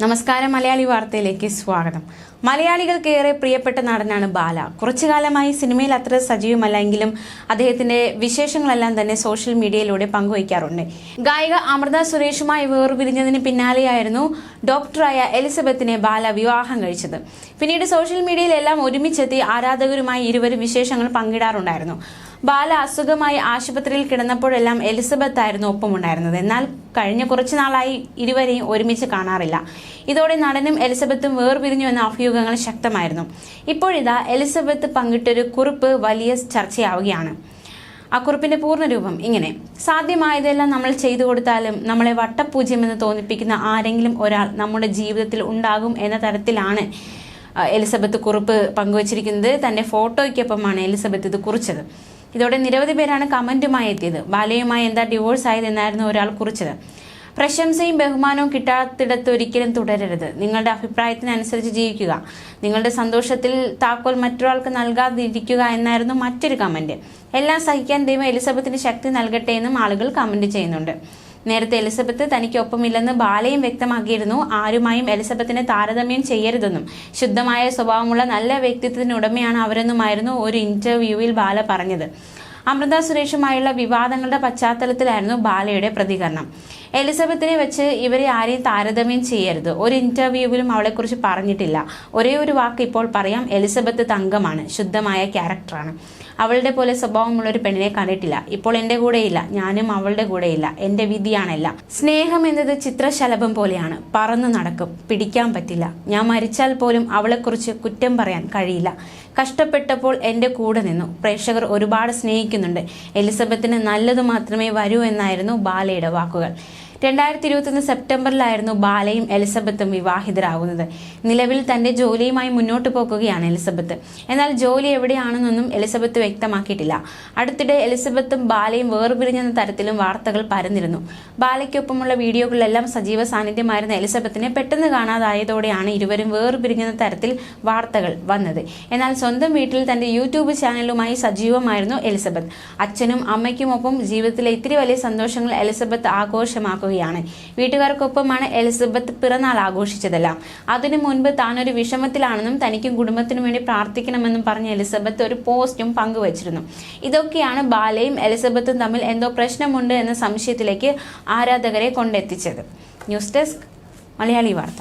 നമസ്കാരം മലയാളി വാർത്തയിലേക്ക് സ്വാഗതം. മലയാളികൾക്കേറെ പ്രിയപ്പെട്ട നടനാണ് ബാല. കുറച്ചുകാലമായി സിനിമയിൽ അത്ര സജീവമല്ലെങ്കിലും അദ്ദേഹത്തിന്റെ വിശേഷങ്ങളെല്ലാം തന്നെ സോഷ്യൽ മീഡിയയിലൂടെ പങ്കുവയ്ക്കാറുണ്ട്. ഗായിക അമൃത സുരേഷുമായി വേർപിരിഞ്ഞതിന് പിന്നാലെയായിരുന്നു ഡോക്ടറായ എലിസബത്തിനെ ബാല വിവാഹം കഴിച്ചത്. പിന്നീട് സോഷ്യൽ മീഡിയയിൽ എല്ലാം ഒരുമിച്ചെത്തി ആരാധകരുമായി ഇരുവരും വിശേഷങ്ങൾ പങ്കിടാറുണ്ടായിരുന്നു. ബാല അസുഖമായി ആശുപത്രിയിൽ കിടന്നപ്പോഴെല്ലാം എലിസബത്ത് ആയിരുന്നു ഒപ്പമുണ്ടായിരുന്നത്. എന്നാൽ കഴിഞ്ഞ കുറച്ചു നാളായി ഇരുവരെയും ഒരുമിച്ച് കാണാറില്ല. ഇതോടെ നടനും എലിസബത്തും വേർപിരിഞ്ഞു എന്ന അഭ്യൂഹങ്ങൾ ശക്തമായിരുന്നു. ഇപ്പോഴിതാ എലിസബത്ത് പങ്കിട്ടൊരു കുറിപ്പ് വലിയ ചർച്ചയാവുകയാണ്. ആ കുറിപ്പിന്റെ പൂർണ്ണരൂപം ഇങ്ങനെ: സാധ്യമായതെല്ലാം നമ്മൾ ചെയ്തു കൊടുത്താലും നമ്മളെ വട്ടപൂജ്യമെന്ന് തോന്നിപ്പിക്കുന്ന ആരെങ്കിലും ഒരാൾ നമ്മുടെ ജീവിതത്തിൽ ഉണ്ടാകും എന്ന തരത്തിലാണ് എലിസബത്ത് കുറിപ്പ് പങ്കുവച്ചിരിക്കുന്നത്. തന്റെ ഫോട്ടോയ്ക്കൊപ്പമാണ് എലിസബത്ത് ഇത് കുറിച്ചത്. ഇതോടെ നിരവധി പേരാണ് കമന്റുമായി എത്തിയത്. ബാലയുമായി എന്താ ഡിവോഴ്സ് ആയതെന്നായിരുന്നു ഒരാൾ കുറിച്ചത്. പ്രശംസയും ബഹുമാനവും കിട്ടാത്തിടത്ത് ഒരിക്കലും തുടരരുത്. നിങ്ങളുടെ അഭിപ്രായത്തിനനുസരിച്ച് ജീവിക്കുക. നിങ്ങളുടെ സന്തോഷത്തിൽ താക്കോൽ മറ്റൊരാൾക്ക് നൽകാതിരിക്കുക എന്നായിരുന്നു മറ്റൊരു കമന്റ്. എല്ലാം സഹിക്കാൻ ദൈവം എലിസബത്തിന് ശക്തി നൽകട്ടെ എന്നും ആളുകൾ കമന്റ് ചെയ്യുന്നുണ്ട്. നേരത്തെ എലിസബത്ത് തനിക്കൊപ്പമില്ലെന്ന് ബാലയും വ്യക്തമാക്കിയിരുന്നു. ആരുമായും എലിസബത്തിനെ താരതമ്യം ചെയ്യരുതെന്നും ശുദ്ധമായ സ്വഭാവമുള്ള നല്ല വ്യക്തിത്വത്തിനുടമയാണ് അവരെന്നുമായിരുന്നു ഒരു ഇന്റർവ്യൂവിൽ ബാല പറഞ്ഞത്. അമൃത സുരേഷുമായുള്ള വിവാദങ്ങളുടെ പശ്ചാത്തലത്തിലായിരുന്നു ബാലയുടെ പ്രതികരണം. എലിസബത്തിനെ വെച്ച് ഇവരെ ആരെയും താരതമ്യം ചെയ്യരുത്. ഒരു ഇന്റർവ്യൂവിലും അവളെക്കുറിച്ച് പറഞ്ഞിട്ടില്ല. ഒരേ ഒരു വാക്ക് ഇപ്പോൾ പറയാം: എലിസബത്ത് തങ്കമാണ്, ശുദ്ധമായ ക്യാരക്ടറാണ്. അവളുടെ പോലെ സ്വഭാവമുള്ളൊരു പെണ്ണിനെ കണ്ടിട്ടില്ല. ഇപ്പോൾ എൻ്റെ കൂടെയില്ല, ഞാനും അവളുടെ കൂടെയില്ല. എൻ്റെ വിധിയാണല്ല. സ്നേഹം എന്നത് ചിത്രശലഭം പോലെയാണ്, പറന്നു നടക്കും, പിടിക്കാൻ പറ്റില്ല. ഞാൻ മരിച്ചാൽ പോലും അവളെക്കുറിച്ച് കുറ്റം പറയാൻ കഴിയില്ല. കഷ്ടപ്പെട്ടപ്പോൾ എൻ്റെ കൂടെ നിന്നു. പ്രേക്ഷകർ ഒരുപാട് സ്നേഹിക്കുന്നുണ്ട്. എലിസബത്തിന് നല്ലത് മാത്രമേ വരൂ എന്നായിരുന്നു ബാലയുടെ വാക്കുകൾ. 2021 സെപ്റ്റംബറിലായിരുന്നു ബാലയും എലിസബത്തും വിവാഹിതരാകുന്നത്. നിലവിൽ തന്റെ ജോലിയുമായി മുന്നോട്ട് പോകുകയാണ് എലിസബത്ത്. എന്നാൽ ജോലി എവിടെയാണെന്നൊന്നും എലിസബത്ത് വ്യക്തമാക്കിയിട്ടില്ല. അടുത്തിടെ എലിസബത്തും ബാലയും വേർപിരിഞ്ഞെന്ന തരത്തിലും വാർത്തകൾ പരന്നിരുന്നു. ബാലയ്ക്കൊപ്പമുള്ള വീഡിയോകളിലെല്ലാം സജീവ സാന്നിധ്യമായിരുന്ന എലിസബത്തിനെ പെട്ടെന്ന് കാണാതായതോടെയാണ് ഇരുവരും വേർപിരിഞ്ഞെന്ന തരത്തിൽ വാർത്തകൾ വന്നത്. എന്നാൽ സ്വന്തം വീട്ടിൽ തന്റെ യൂട്യൂബ് ചാനലുമായി സജീവമായിരുന്നു എലിസബത്ത്. അച്ഛനും അമ്മയ്ക്കുമൊപ്പം ജീവിതത്തിലെ ഇത്തിരി വലിയ സന്തോഷങ്ങൾ എലിസബത്ത് ആഘോഷമാക്കുകയാണ്. വീട്ടുകാർക്കൊപ്പമാണ് എലിസബത്ത് പിറന്നാൾ ആഘോഷിച്ചതെല്ലാം. അതിനു മുൻപ് താനൊരു വിഷമത്തിലാണെന്നും തനിക്കും കുടുംബത്തിനും വേണ്ടി പ്രാർത്ഥിക്കണമെന്നും പറഞ്ഞ എലിസബത്ത് ഒരു പോസ്റ്റും പങ്കുവച്ചിരുന്നു. ഇതൊക്കെയാണ് ബാലയും എലിസബത്തും തമ്മിൽ എന്തോ പ്രശ്നമുണ്ട് എന്ന സംശയത്തിലേക്ക് ആരാധകരെ കൊണ്ടെത്തിച്ചത്. ന്യൂസ് ഡെസ്ക് മലയാളി വാർത്ത.